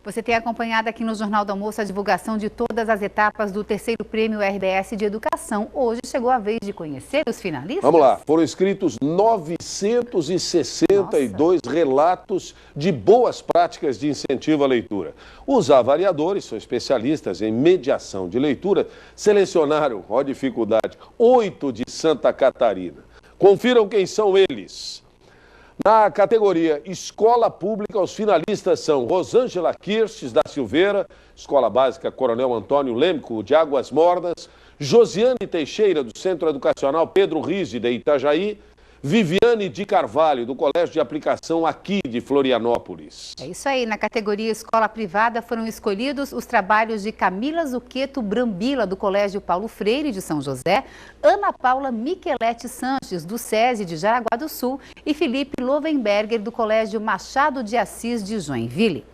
Você tem acompanhado aqui no Jornal do Almoço a divulgação de todas as etapas do terceiro prêmio RBS de Educação. Hoje chegou a vez de conhecer os finalistas. Vamos lá, foram escritos 962 relatos de boas práticas de incentivo à leitura. Os avaliadores, são especialistas em mediação de leitura, selecionaram, ó dificuldade, 8 de Santa Catarina. Confiram quem são eles. Na categoria Escola Pública, os finalistas são Rosângela Kirches da Silveira, Escola Básica Coronel Antônio Lêmico de Águas Mornas, Josiane Teixeira, do Centro Educacional Pedro Rizzi, de Itajaí, Viviane de Carvalho, do Colégio de Aplicação aqui de Florianópolis. É isso aí, na categoria Escola Privada foram escolhidos os trabalhos de Camila Zucchetto Brambila, do Colégio Paulo Freire de São José, Ana Paula Michelete Sanches, do SESI de Jaraguá do Sul e Felipe Lovenberger, do Colégio Machado de Assis de Joinville.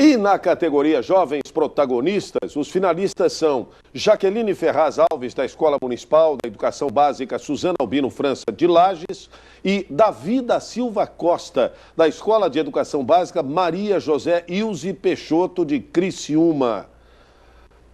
E na categoria Jovens Protagonistas, os finalistas são Jaqueline Ferraz Alves, da Escola Municipal da Educação Básica Suzana Albino França de Lages e Davi da Silva Costa, da Escola de Educação Básica Maria José Ilse Peixoto de Criciúma.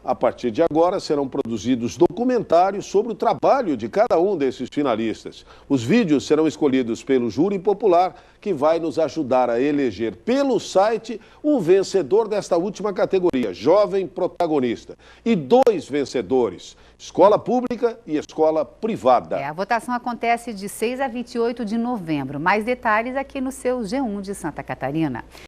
A partir de agora serão produzidos documentários sobre o trabalho de cada um desses finalistas. Os vídeos serão escolhidos pelo júri popular, que vai nos ajudar a eleger pelo site o vencedor desta última categoria, Jovem Protagonista. E 2 vencedores, Escola Pública e Escola Privada. A votação acontece de 6 a 28 de novembro. Mais detalhes aqui no seu G1 de Santa Catarina.